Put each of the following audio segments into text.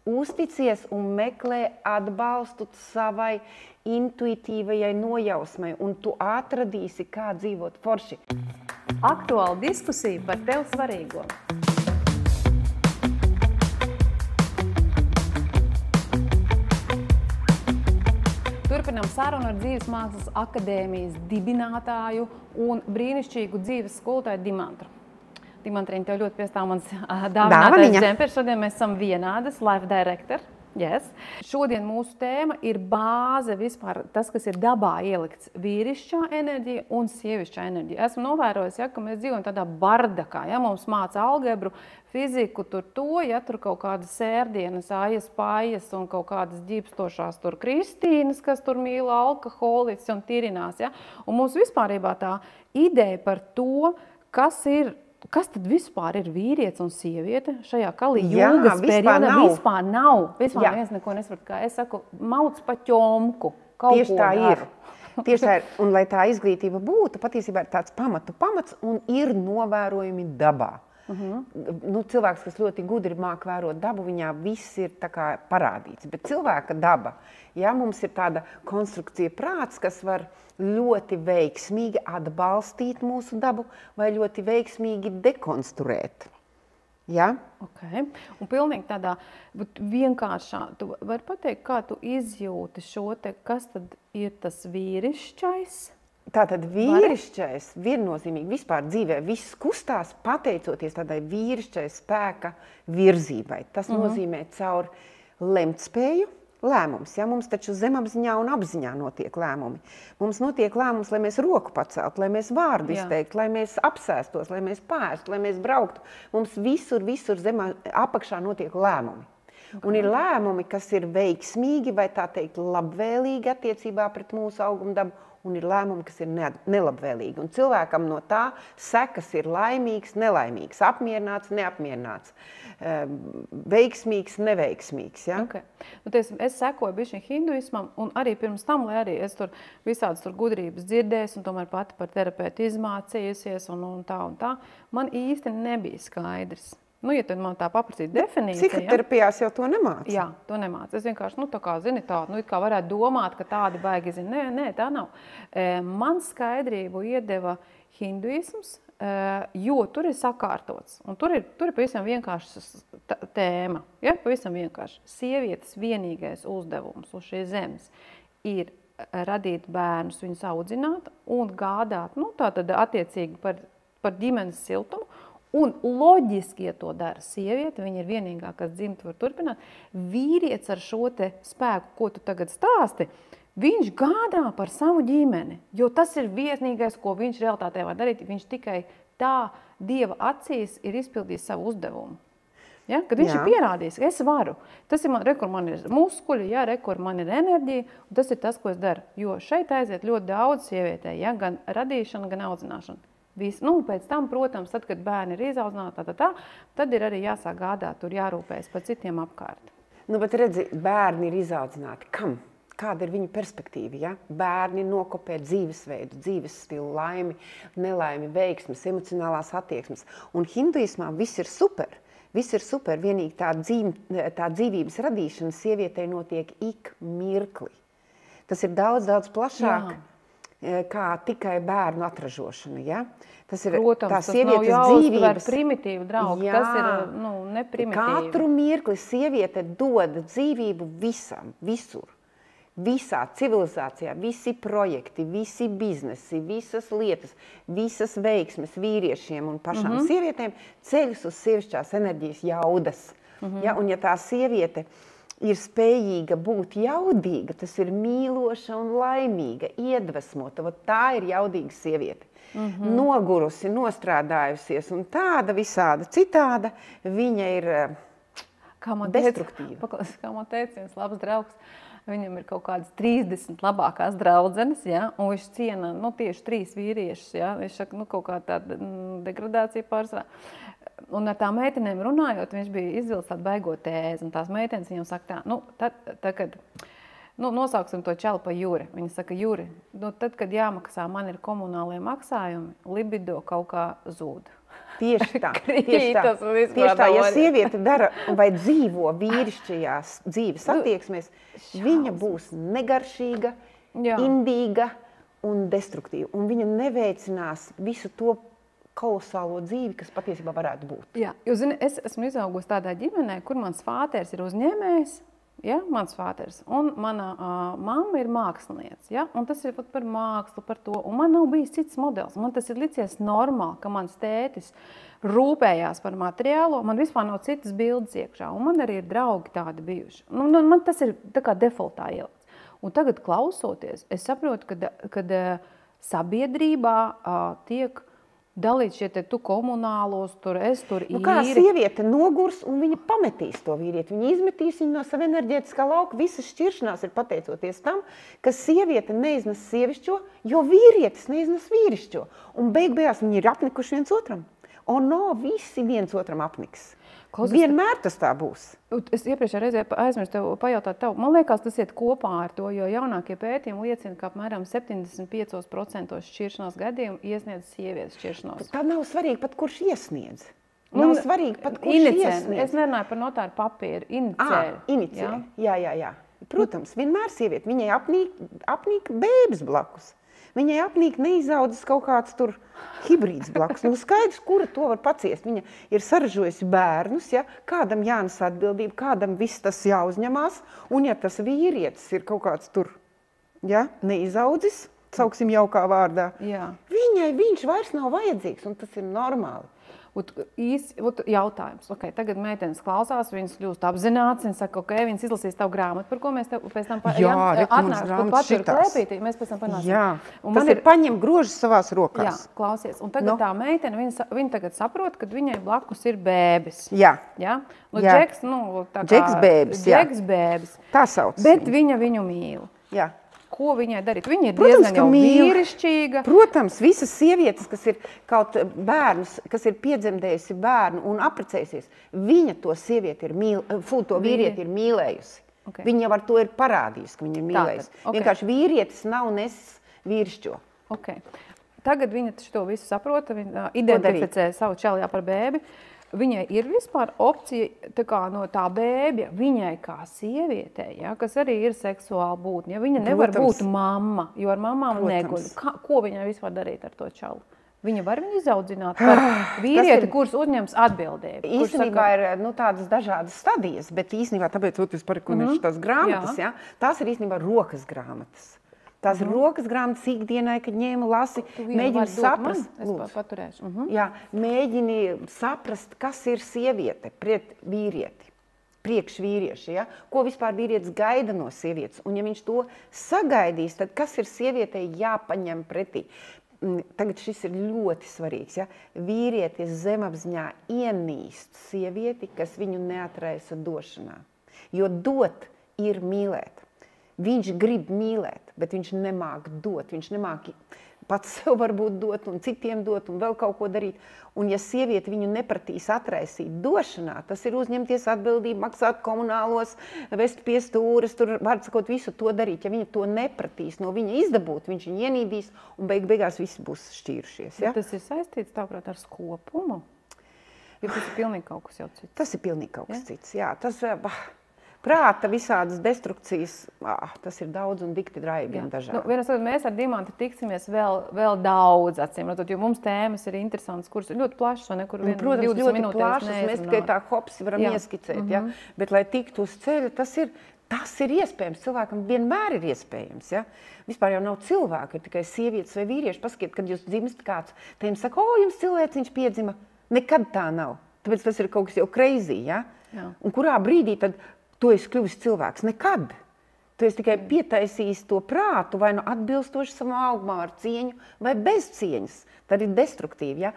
Uzticies un meklē atbalstu savai intuitīvajai nojausmai, un tu atradīsi, kā dzīvot forši. Aktuāla diskusija par tev svarīgo. Turpinām sarunu ar Dzīves mākslas akadēmijas dibinātāju un brīnišķīgu dzīves skolotāju Dimantru. Dimantriņa, tev ļoti piestāv mans dāvinātais džempers. Šodien mēs esam vienādas, life director. Yes. Šodien mūsu tēma ir bāze vispār, tas, kas ir dabā ielikts vīrišķā enerģija un sievišķā enerģija. Esmu novērojis, ka mēs dzīvojam tādā bardakā, mums māca algebru, fiziku, tur kaut kādas sērdienas, ājas, pájas un kaut kādas ģipstošās tur Kristīnas, kas tur mīl alkoholiķis un tirinās. Un mums vispārībā tā ideja par to, kas tad vispār ir vīrietis un sieviete šajā Kali Jūgas periodā? Vispār nav. Vispār neviens neko nesaprot. Kā es saku, mauc pa ķomku. Tieši tā ir. Tieši tā ir. Un lai tā izglītība būtu, patiesībā ir tāds pamats un ir novērojumi dabā. Cilvēks, kas ļoti gudri māk vērot dabu, viņā viss ir tā kā parādīts. Bet cilvēka daba, mums ir tāda konstrukcija prāts, kas var ļoti veiksmīgi atbalstīt mūsu dabu vai ļoti veiksmīgi dekonstruēt. Okay. Un pilnīgi tādā vienkāršā, tu vari pateikt, kā tu izjūti šo te, kas tad ir tas vīrišķais? Tātad vīrišķais viennozīmīgi vispār dzīvē viss kustās pateicoties tādai vīrišķai spēka virzībai. Tas nozīmē caur lemtspēju lēmums. Mums taču zemapziņā un apziņā notiek lēmumi. Mums notiek lēmums, lai mēs roku paceltu, lai mēs vārdu izteiktu, lai mēs apsēstos, lai mēs pēstu, lai mēs brauktu. Mums visur apakšā notiek lēmumi. Un ir lēmumi, kas ir veiksmīgi vai tā teikt labvēlīgi attiecībā pret mūsu augumu dabu, un ir lēmumi, kas ir nelabvēlīgi. Un cilvēkam no tā sekas ir laimīgs, nelaimīgs, apmierināts, neapmierināts, veiksmīgs, neveiksmīgs. Okay. Es sekoju bišķiņ hinduismam, un arī pirms tam, lai arī es tur visādas gudrības dzirdēju, un tomēr pati par terapeitu izmācījusies, un tā, man īsti nebija skaidrs. Ja tad man tā paprasīt definīcija. Psihoterapijās jau to nemāca. Jā, to nemāca. Es vienkārši, tā kā zini tādu, it kā varētu domāt, ka tādi baigi zina. Nē, tā nav. Man skaidrību iedeva hinduisms, jo tur ir sakārtots. Un tur ir pavisam vienkāršs tēma. Pavisam vienkārši. Sievietes vienīgais uzdevums uz šīs zemes ir radīt bērnus, viņus audzināt un gādāt, tātad attiecīgi par ģimenes siltumu. Un loģiski, ja to dara sieviete, viņa ir vienīgā, kas dzimtu var turpināt, vīrietis ar šo te spēku, ko tu tagad stāsti, viņš gādā par savu ģimeni, jo tas ir vienīgais, ko viņš realitātē var darīt, viņš tikai tā Dieva acīs ir izpildījis savu uzdevumu. Kad viņš ir pierādījis, ka es varu, tas ir man ir muskuļi, man ir enerģija, un tas ir tas, ko es daru, jo šeit aiziet ļoti daudz sievietē, gan radīšana, gan audzināšana. Pēc tam, protams, tad, kad bērni ir izaudzināti, tad ir arī jāsāk gādāt, tur jārūpējas par citiem apkārt. Bet redzi, bērni ir izaudzināti. Kam? Kāda ir viņu perspektīva? Bērni nokopē dzīvesveidu, dzīves stilu, laimi, nelaimi, veiksmes, emocionālās attieksmes. Un hinduismā viss ir super. Viss ir super. Vienīgi tā dzīvības radīšana sievietei notiek ik mirkli. Tas ir daudz plašāk. Kā tikai bērnu atražošana, Tas ir protams, tā tas sievietes nav dzīvības. Primitīvu, draugi, tas ir, neprimitīvi. Katru mirkli sieviete dod dzīvību visur. Visā civilizācijā, visi projekti, visi biznesi, visas lietas, visas veiksmes vīriešiem un pašām sievietēm ceļas uz sievišķās enerģijas jaudas. Un ja tā sieviete ir spējīga būt jaudīga, tas ir mīloša un laimīga, iedvesmota. Tā ir jaudīga sieviete. Nogurusi, nostrādājusies un tāda visāda citāda, viņa ir destruktīva. Kā man teica viens labs draugs, viņam ir kaut kādas 30 labākās draudzenes, un viņš ciena tieši 3 vīriešus. Viņš saka, kaut kā tāda degradācija pārsvarā. Un ar tām meitenēm runājot, viņš bija izvilcis tādu baigo tēzi, un tās meitenes viņam saka kad nosauksim to čalu pa Juri. Viņa saka, Juri, tad, kad jāmaksā man ir komunālie maksājumi, libido kaut kā zūd. Tieši tā. Krītas un vispār Tieši tā, ja nav sieviete dara vai dzīvo vīrišķajās dzīves attieksmēs, viņa būs negaršīga, indīga un destruktīva. Un viņa neveicinās visu to kolosālo dzīvi, kas patiesībā varētu būt. Jā, jo, zini, es esmu izaugusi tādā ģimenē, kur mans fāters ir uzņēmējs, ja, mans fāters, un mana mamma ir māksliniece, ja, un tas ir par mākslu, par to, un man nav bijis cits modelis. Man tas ir licies normāli, ka mans tētis rūpējās par materiālo, man vispār nav citas bildes iekšā, un man arī ir draugi tādi bijuši. Man tas ir tā kā defaultā ielikts. Un tagad klausoties, es saprotu, kad sabiedrībā tiek dalīt šie tu komunālos, tur es, tur īri. Kā sieviete nogurs un viņa pametīs to vīrieti. Viņa izmetīs viņu no sava enerģētiskā lauka. Visas šķiršanās ir pateicoties tam, ka sieviete neiznes sievišķo, jo vīrietis neiznes vīrišķo. Un beigās viņi ir apnikuši viens otram. Un no, visi viens otram apniks. Vienmēr tas tā būs. Es iepriekšējā reizē aizmirstu tev pajautāt tev. Man liekas, tas iet kopā ar to, jo jaunākie pētījumi liecina, ka apmēram 75% šķiršanās gadījumu iesniedz sievietes šķiršanos. Tā nav svarīgi pat, kurš iesniedz. Nav svarīgi pat, kurš iesniedz. Es nerunāju par notāru papīru. Inicē. Jā. Protams, vienmēr sieviete. Viņai apnīk bēbis blakus. Viņai apnīk neizaudzis kaut kāds tur hibrīds blakus. Skaidrs, kura to var paciest. Viņa ir saražojusi bērnus, ja? Kādam jānes atbildība, kādam viss tas jāuzņemās. Un ja tas vīrietis ir kaut kāds tur neizaudzis, sauksim jaukā vārdā, viņai viņš vairs nav vajadzīgs, un tas ir normāli. Jautājums. Tagad meitenes klausās, viņas kļūst apzināts, viņas saka, viņas izlasīs tavu grāmatu, par ko mēs tev pēc tam mēs pēc tam panāsim. Jā, tas ir paņem grožus savās rokās. Jā, klausies. Un tagad tā meitene, viņa tagad saprot, ka viņai blakus ir bēbis. Jā. Džeks, bēbis, jā. Džeks bēbis. Tā sauc. Bet viņa viņu mīl. Jā. Ko viņai darīt? Viņa ir diezgan jau vīrišķīga. Protams, visas sievietes, kas ir kaut bērnus, kas ir piedzemdējusi bērnu un apprecējusies, viņa to sievieti ir to vīrieti ir mīlējusi. Okay. Viņa jau ar to ir parādījusi, ka viņa ir mīlējusi. Okay. Vienkārši vīrietis nav nesis vīrišķo. Okay. Tagad viņa to visu saprota, viņa identificē savu čalijā par bēbi. Viņai ir vispār opcija no tā bēbja, viņai kā sievietei, kas arī ir seksuāla būtne. Viņa nevar būt mamma, jo ar mamām neguļ. Ko viņai vispār darīt ar to čalu? Viņa var viņu izaudzināt par vīrieti, kurš uzņems atbildību. Īstenībā ir tādas dažādas stadijas, bet īstenībā tāpēc, par ko viņš tās grāmatas, tās ir īstenībā rokas grāmatas. Tās ir rokas grāmatas ikdienai, kad ņēmu lasi, mēģini saprast. Es paturēšu. Jā, mēģini saprast, kas ir sieviete pret vīrieti, priekš vīrieši, ja? Ko vispār vīrietis gaida no sievietes. Un ja viņš to sagaidīs, tad kas ir sievietei jāpaņem pretī? Tagad šis ir ļoti svarīgs. Ja? Vīrietis zemapziņā ienīst sievieti, kas viņu neatraisa došanā. Jo dot ir mīlēt. Viņš grib mīlēt, bet viņš nemāk dot. Viņš nemāk pats sev varbūt dot un citiem dot un vēl kaut ko darīt. Un ja sieviete viņu nepratīs atraisīt došanā, tas ir uzņemties atbildību, maksāt komunālos, vest pie stūres, tur var sakot visu to darīt. Ja viņa to nepratīs no viņa izdabūt, viņš viņu ienīdīs un beigās visi būs šķīrušies. Ja? Tas ir saistīts, tavuprāt, ar skopumu? Jo tas ir pilnīgi kaut kas jau cits. Tas ir pilnīgi kaut kas cits, jā. Tas... Prāta visādas destrukcijas, tas ir daudz un dikti draigi un dažādi. Mēs ar Dimantu tiksimies vēl daudz, acīm redzot, jo mums tēmas ir interesantas, kuras ir ļoti plašas, vai ne, kur 20 minūtēs plašas, mēs tikai tā hopsi varam ieskicēt, ja? Bet, lai tiktu uz ceļa, tas ir iespējams, cilvēkam vienmēr ir iespējams, ja? Vispār jau nav cilvēku, ir tikai sievietes vai vīrieši, paskatiet, kad jūs dzimst kāds, tad jums saka, jums cilvēciņš piedzima, nekad tā nav, tāpēc tas ir kaut kas jau crazy, ja? Un kurā brīdī tad tu esi kļuvis cilvēks? Nekad. Tu esi tikai pietaisījis to prātu vai atbilstoši savam augumam ar cieņu vai bez cieņas. Tad ir destruktīvi, ja?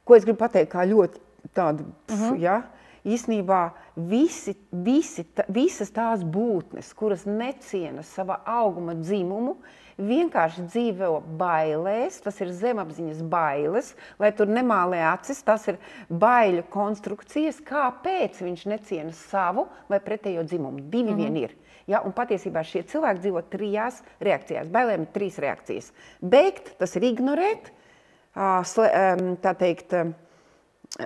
Ko es gribu pateikt, kā ļoti tādu, ja? Īstenībā visas tās būtnes, kuras neciena sava auguma dzimumu, vienkārši dzīvo bailēs, tas ir zemapziņas bailes, lai tur nemālē acis, tas ir baiļu konstrukcijas, kāpēc viņš neciena savu vai pretējo dzimumu. Divi vien ir. Ja? Un patiesībā šie cilvēki dzīvo 3 reakcijās. Bailēm ir 3 reakcijas. Beigt, tas ir ignorēt, tā teikt,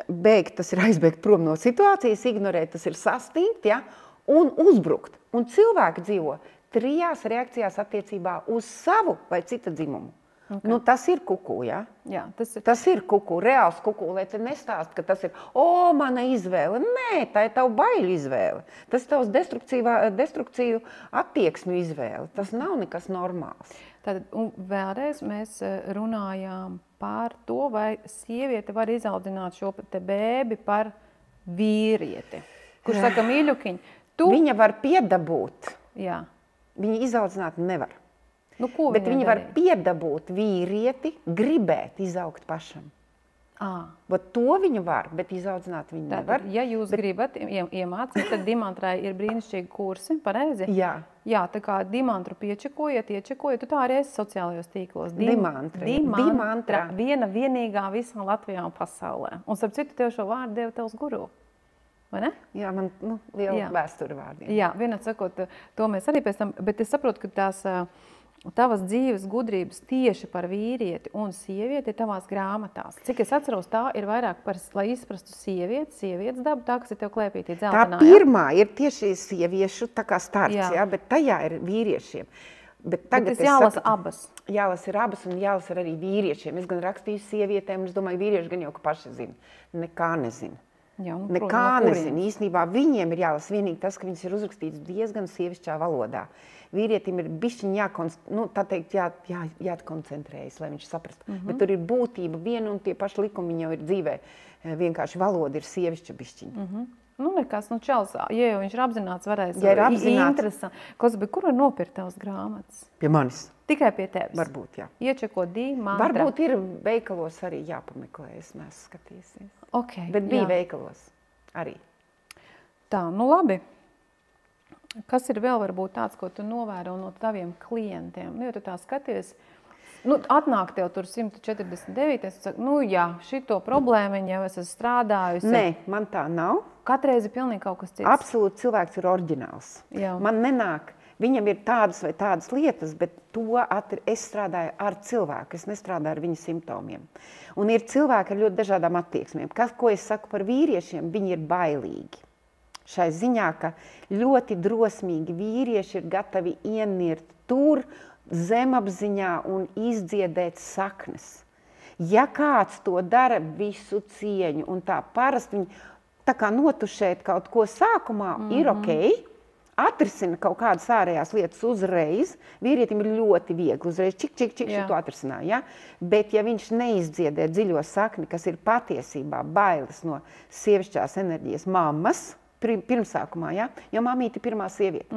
bēgt, tas ir aizbēgt prom no situācijas, ignorēt, tas ir sastingt, ja, un uzbrukt. Un cilvēki dzīvo 3 reakcijās attiecībā uz savu vai cita dzimumu. Okay. Nu, tas ir kuku, ja? Jā, tas ir kuku, reāls kuku, lai te nestāst, ka tas ir, mana izvēle. Nē, tā ir tava baiļu izvēle. Tas ir tavs destrukciju attieksmi izvēle. Tas nav nekas normāls. Tātad, un vēlreiz mēs runājām par to, vai sieviete var izaudzināt šo te bēbi par vīrieti. Kurš saka, mīļukiņ, Viņa var piedabūt. Jā. Viņa izaudzināt nevar. Nu, bet viņa var piedabūt vīrieti, gribēt izaugt pašam. Bet to viņa var, bet izaudzināt viņa nevar. Ja jūs gribat iemācīt, tad Dimantrai ir brīnišķīgi kursi, pareizi? Jā. Jā, tā kā Dimantru iečekojiet, tu tā arī esi sociālajos tīklos. Dimantra. Viena vienīgā visā Latvijā un pasaulē. Un starp citu, tev šo vārdu deva tavs guru. Vai ne? Jā, man liela vēsture vārdiem. Jā, vienā sakot, to mēs arī pēc tam, bet es saprotu, ka tavas dzīves gudrības tieši par vīrieti un sievieti ir tavās grāmatās. Cik es atceros, tā ir vairāk par, lai izprastu sievietes dabu, tā, kas ir tev klēpītī dzeltenā. Tā pirmā ir tieši sieviešu tā kā starts, jā, bet tajā ir vīriešiem. Bet tagad jālasa abas. Jālasa ir abas un jālasa ir arī vīriešiem. Es gan rakstīju sievietēm, un es domāju, vīrieši gan jau ka paši zina. Nekā nezina. Jā, nekā nezina. Īstenībā viņiem ir jālasa vienīgi tas, ka viņas ir uzrakstīts diezgan sievišķā valodā. Vīrietim ir bišķiņ jākoncentrējas, lai viņš saprastu. Bet tur ir būtība viena un tie paši likumi viņa jau ir dzīvē. Vienkārši valoda ir sievišķa bišķiņa. Nu, nekas, čels, ja jau viņš ir apzināts, varēs interesanti. Klausi, bet kur var nopirkt tavas grāmatas? Pie manis. Tikai pie tevis? Varbūt, jā. Iečeko Dimantra. Varbūt ir veikalos arī jāpameklē, es neesmu skatījusies. Okay, bet bija veikalos arī. Tā, nu labi. Kas ir vēl varbūt tāds, ko tu novēro no taviem klientiem? Nu, ja tu tā skaties, atnāk tev tur 149, es saku, jā, šito problēmu jau es esmu strādājusi. Nē, man tā nav. Katreiz ir pilnīgi kaut kas cits. Absolūti cilvēks ir oriģināls. Jā. Man nenāk, viņam ir tādas vai tādas lietas, bet es strādāju ar cilvēku, es nestrādāju ar viņa simptomiem. Un ir cilvēki ar ļoti dažādām attieksmēm. Ko es saku par vīriešiem, viņi ir bailīgi. Šai ziņā, ka ļoti drosmīgi vīrieši ir gatavi ienirt tur zemapziņā un izdziedēt saknes. Ja kāds to dara, visu cieņu, un tā parasti viņi tā kā notušēt kaut ko sākumā ir okei, atrisina kaut kādas ārējās lietas uzreiz, vīrietim ir ļoti viegli uzreiz čik šito atrisināja, ja? Bet ja viņš neizdziedē dziļo sakni, kas ir patiesībā bailes no sievišķās enerģijas mammas, pirmsākumā, ja? Jo mamīte ir pirmā sieviete.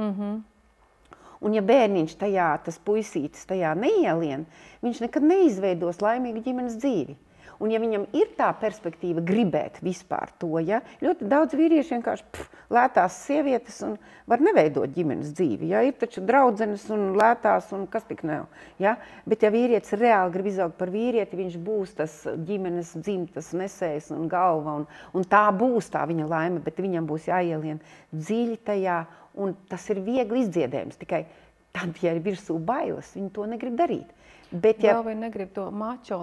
Un ja bērniņš tajā, tas puisītis tajā neielien, viņš nekad neizveidos laimīgu ģimenes dzīvi. Un ja viņam ir tā perspektīva gribēt vispār to, ja? Ļoti daudz vīrieši vienkārši lētās sievietes un var neveidot ģimenes dzīvi. Ja? Ir taču draudzenes un lētās un kas tik nav. Ja? Bet ja vīrietis reāli grib izaugt par vīrieti, viņš būs tas ģimenes dzimtas nesējs un galva. Un tā būs tā viņa laime, bet viņam būs jāielien dziļi tajā. Un tas ir viegli izdziedējums. Tikai tad, ja ir virsū bailes, viņi to negrib darīt. Bet, ja vai negrib to mačo,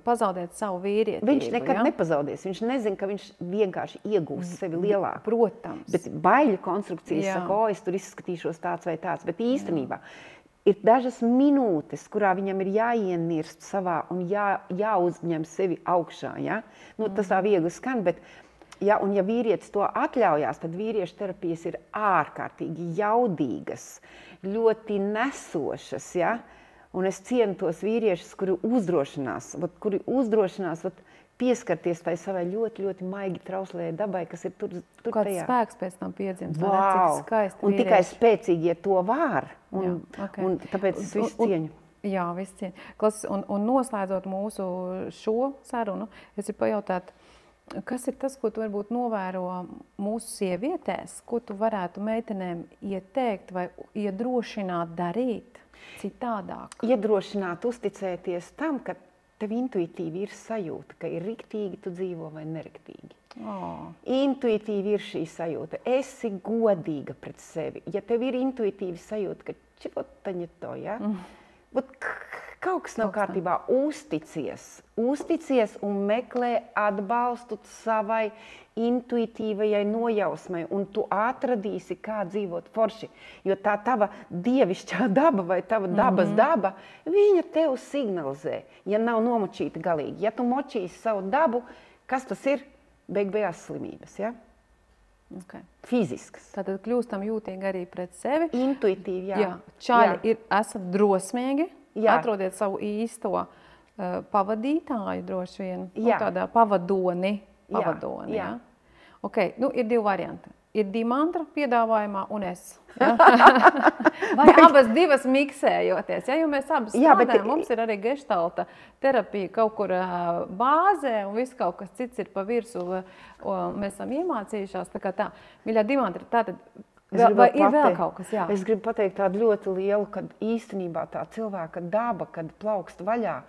pazaudēt savu vīrietību. Viņš nekad nepazaudēs. Viņš nezina, ka viņš vienkārši iegūs sevi lielāku. Protams. Bet baiļu konstrukcijas saka, es tur izskatīšos tāds vai tāds. Bet īstenībā ir dažas minūtes, kurā viņam ir jāienirst savā un jāuzņem sevi augšā. Ja? Tas tā viegli skan, bet ja vīrietis to atļaujās, tad vīriešu terapijas ir ārkārtīgi jaudīgas, ļoti nesošas, ja? Un es cienu tos vīriešus, kuri uzdrošinās pieskarties tai savai ļoti, ļoti maigi trauslējai dabai, kas ir tur kāds tajā. Spēks pēc tam piedzimst. Wow. Un tikai spēcīgie to var. Un tāpēc es visu cieņu. Jā, visu cieņu. Klases, un noslēdzot mūsu šo sarunu, es ir pajautāt, kas ir tas, ko tu varbūt novēro mūsu sievietēs, ko tu varētu meitenēm ieteikt vai iedrošināt darīt citādāk? Iedrošināt, uzticēties tam, ka tev intuitīvi ir sajūta, ka ir riktīgi tu dzīvo vai neriktīgi. Intuitīvi ir šī sajūta. Esi godīga pret sevi. Ja tev ir intuitīvi sajūta, ka čipota ne to, ja? kaut kas nav kārtībā. Uzticies un meklē atbalstu savai intuitīvajai nojausmai, un tu atradīsi, kā dzīvot forši. Jo tā tava dievišķā daba vai tava dabas daba, viņa tev signalizē, ja nav nomočīta galīgi. Ja tu močīsi savu dabu, kas tas ir? Beig-beigās slimības, ja? Okay. Fiziskas. Tātad kļūstam jūtīgi arī pret sevi. Intuitīvi, jā. Čaļi esat drosmīgi, atrodiet savu īsto pavadītāju droši vien, tādā pavadoni, jā. Okay, ir 2 varianti. Ir Dimantra piedāvājumā un es. Ja? Vai abas divas miksējoties, ja? Jo mēs abas strādājam, mums ir arī geštalta terapija kaut kur bāzē un viss kaut kas cits ir pa virsu, mēs esam iemācījušās, tā kā tā. Mīļā Dimantra, tātad vai ir vēl kaut kas, jā? Es gribu pateikt tādu ļoti lielu, kad īstenībā tā cilvēka daba, kad plaukst vaļā,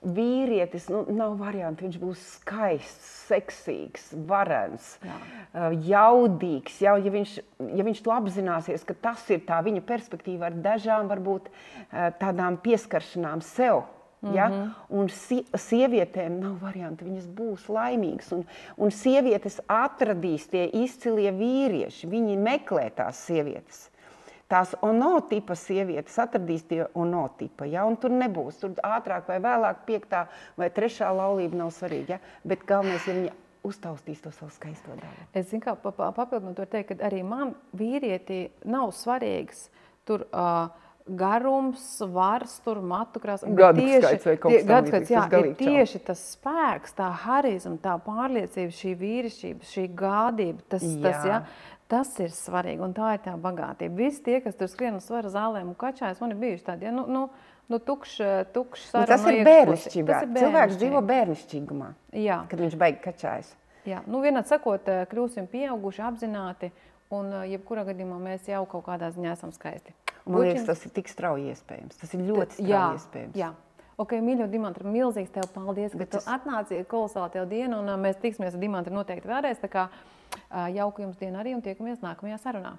vīrietis, nav varianti, viņš būs skaists, seksīgs, varens, jaudīgs. Ja viņš to apzināsies, ka tas ir tā viņa perspektīva ar dažām, varbūt tādām pieskaršanām sev. Ja? Un sievietēm nav varianti, viņas būs laimīgas. Un sievietes atradīs tie izcilie vīrieši, viņi meklē tās sievietes. Tās onotipa sievietes atradīs tie onotipa, ja? Un tur nebūs. Tur ātrāk vai vēlāk 5. vai 3. laulība nav svarīga, ja? Bet galvenais, ja viņa uztaustīs to savu skaisto dabu. Es zinu, kā papildinot to teikt, ka arī man vīrietī nav svarīgs tur garums, svars, tur matu krāsa. Gadu skaits vai kaut kas līdzīgs. Jā, ir tieši tas spēks, tā harizma, tā pārliecība, šī vīrišķība, šī gādība, tas ir svarīgi, un tā ir tā bagātība. Visi tie, kas tur skrien uz svara zālēm un kačājas, man ir bijuši tādi, tukšs saruna. Tas ir bērnišķībā. Cilvēks dzīvo bērnišķīgumā, kad viņš baigi kačājas. Jā, vienādi sakot, kļūsim pieauguši, apzināti, un jebkurā gadījumā mēs jau kaut kādā ziņā esam skaisti. Man liekas, tas ir tik strauji iespējams. Tas ir ļoti strauji iespējams. Jā. Ok, mīļo Dimantra, milzīgs tev paldies, ka tu atnāci, kolosāli tev dienu, un mēs tiksimies ar Dimantru noteikti vēlreiz, tā kā jauku jums dienu arī un tiekamies nākamajā sarunā.